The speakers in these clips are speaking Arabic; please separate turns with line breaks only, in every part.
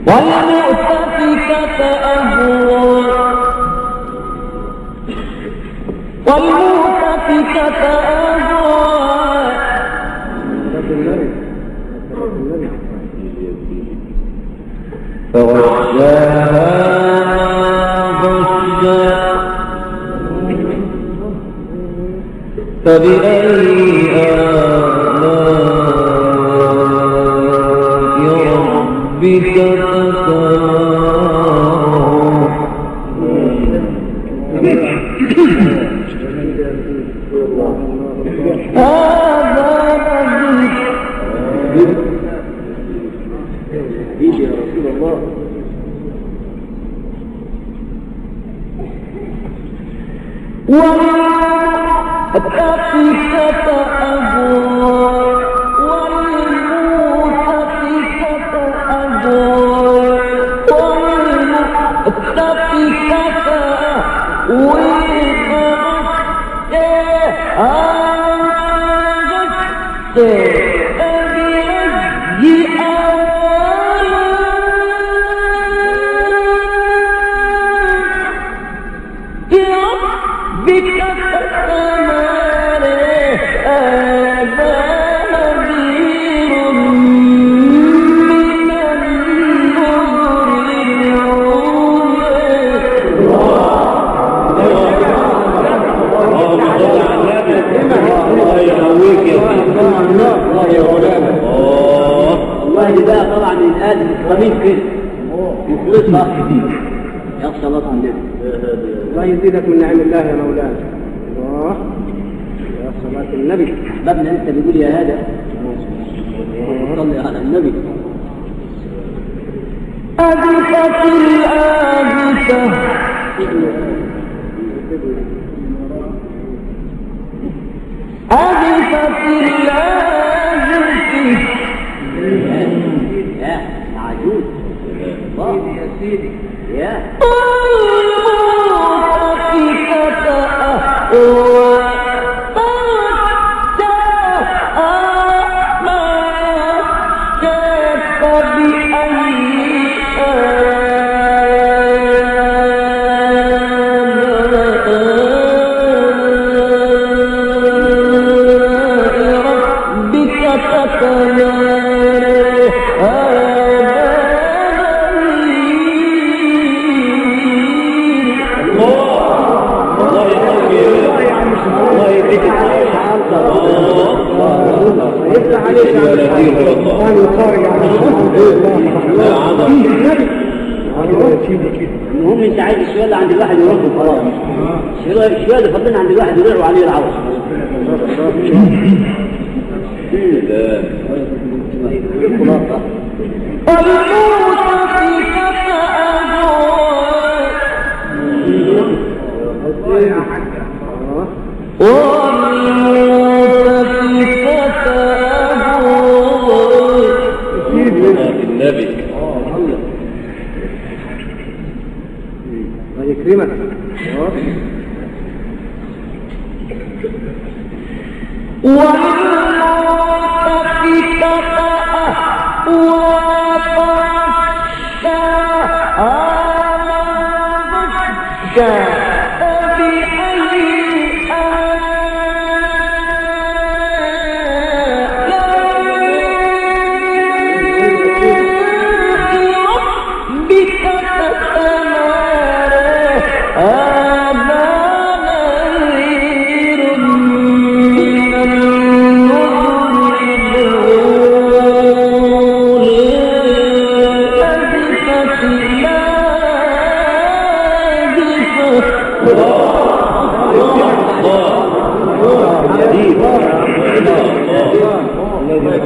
والمؤتفكة أهوى والمؤتفكة أهوى فغشاها غشا فبأي آلاء ربك
يجي يا رسول الله.
والمؤتفكة أهوى والمؤتفكة أهوى والمؤتفكة
والله ده طبعا الآن قميص كده يخلصها كتير يخشى الله عندنا.
الله يزيدك من نعم الله يا مولانا. الله يا صلاة النبي.
أحبابنا أنت بيقول يا هذا صلي على النبي.
أزفت الآزفة أزفت الآزفة
يا عجوز الله يا سيدي يا
المؤتفكة أهوى
المهم انت عايز الشوال اللي عند الواحد يروح خلاص. الشوال اللي فضلنا عند الواحد يروح وعليه العوض.
النبي
الله يكرمك.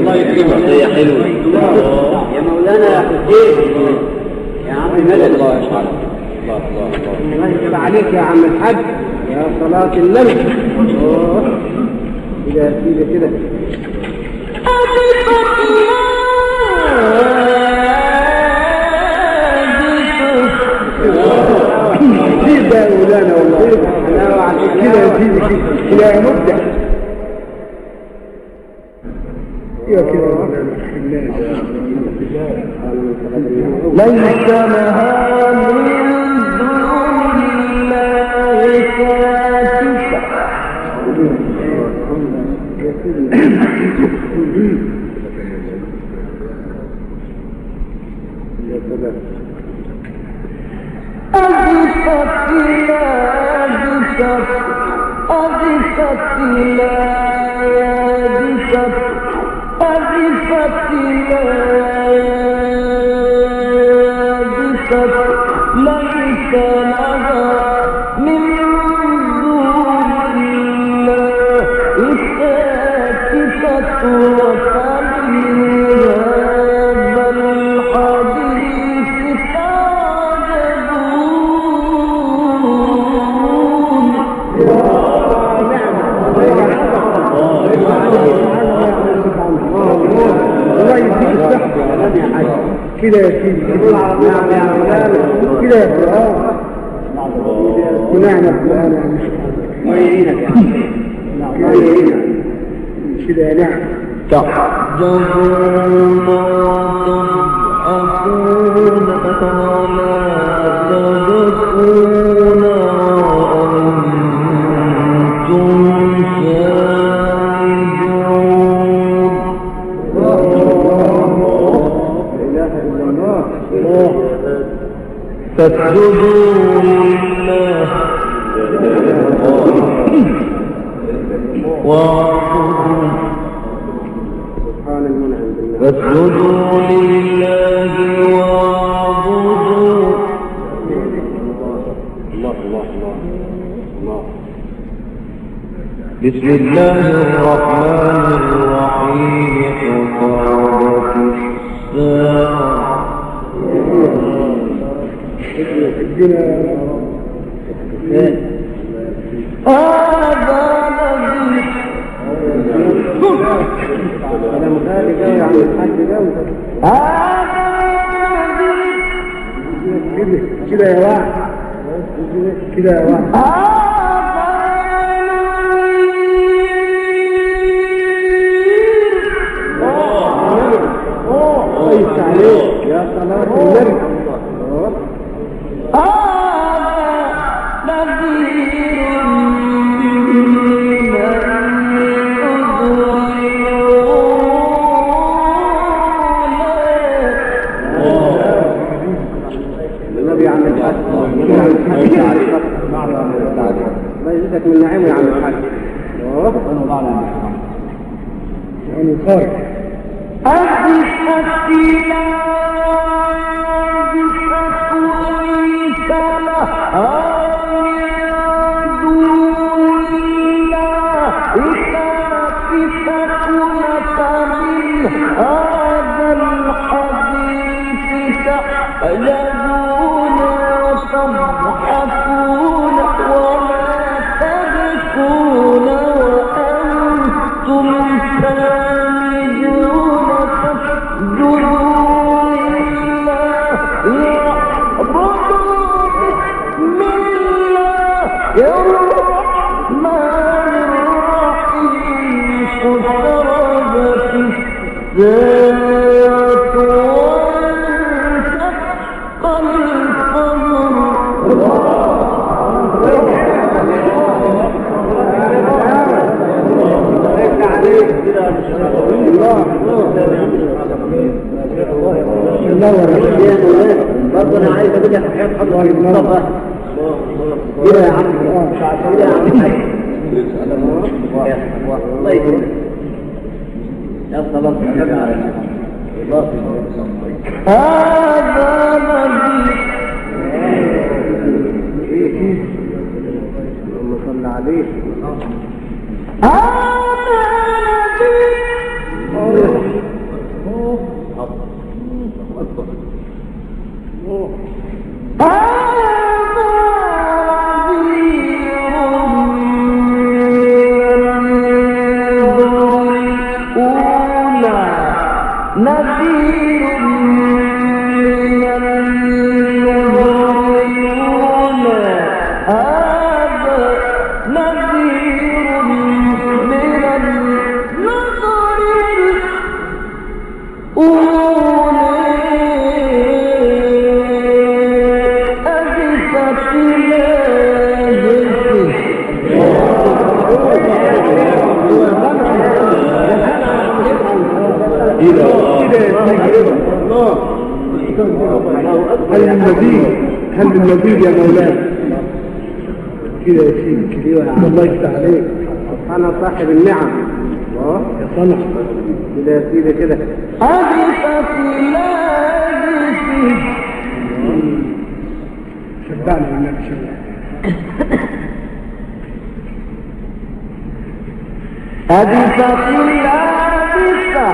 الله يكرمك يا حلو
يا مولانا يا حسين يا عم مدد.
الله يشعرك.
الله يكرم عليك يا عم الحاج يا صلاة النبي. كده يا سيدي كده. زيد بقى يا مولانا والله. انا وعشان كده يا سيدي كده يا مبدع. يا كده يا مولانا.
ليس لها من دون الله كاشفة أزفت ليس لها من دون الله كاشفة وفمن هذا الحديث
كده يا سيدي كده يا فلان ونعم القرآن
ما يعينك يا
ما يعينك كده يا نعم
تحجبون وتضحكون ولا تبكون وأنتم سامدون فاسجدوا لله واعبدوا
سبحان المنعم بالله
فاسجدوا لله واعبدوا
الله الله الله الله
بسم الله الرحمن الرحيم اقتربت الساعة هذا نبي
كده يا واحد كده يا واحد كويس عليك يا صلاة النبي النبي عم الحاج الله يزيدك من نعيمه يا عم الحاج يعني خير
تحجبون وتضحكون ولا تبكون وأنتم سامدون فاسجدوا لله واعبدوا بسم الله الرحمن الرحيم اقتربت الساعة وانشق
برضه انا عايز اقول لك حاجات حلوه مصطفى كده يا عم كده يا عم الله يكرمك يا صلاة النبي عليه
هذا نبي
اللهم صل عليه
هذا نبي نذير من النذر الأولى هذا نذير من النذر الأولى
هل من مزيد يا مولانا؟ كده يا سيدي كده يا عم، الله يفتح عليك. انا صاحب النعم. الله يا صنع كده يا سيدي كده. شبعنا بالنبي شبعنا.
أدفت الآدفة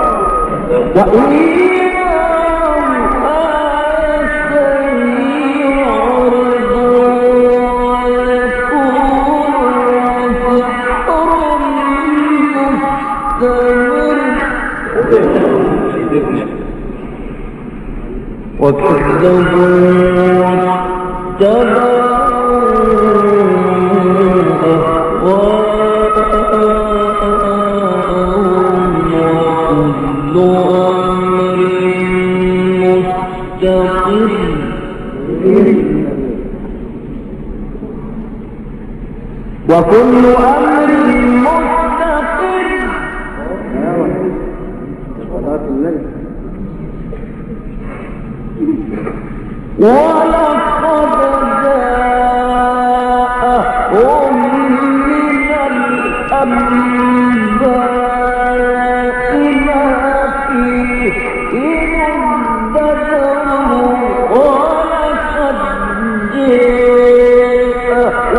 وكل أمر مستقر. ولقد جاءهم من الأنباء ما فيه مدكر. ولقد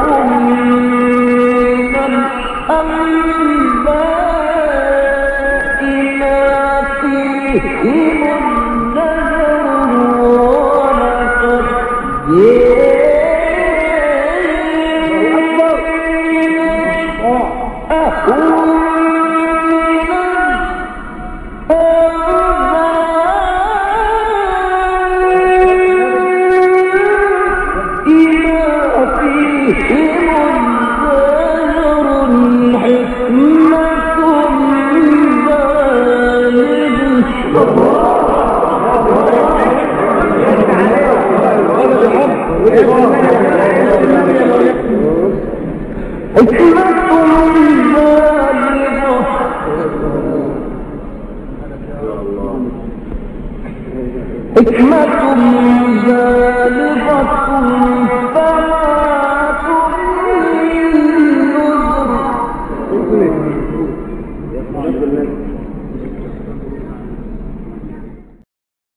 جاءهم من الأنباء ما فيه حكمة بالغة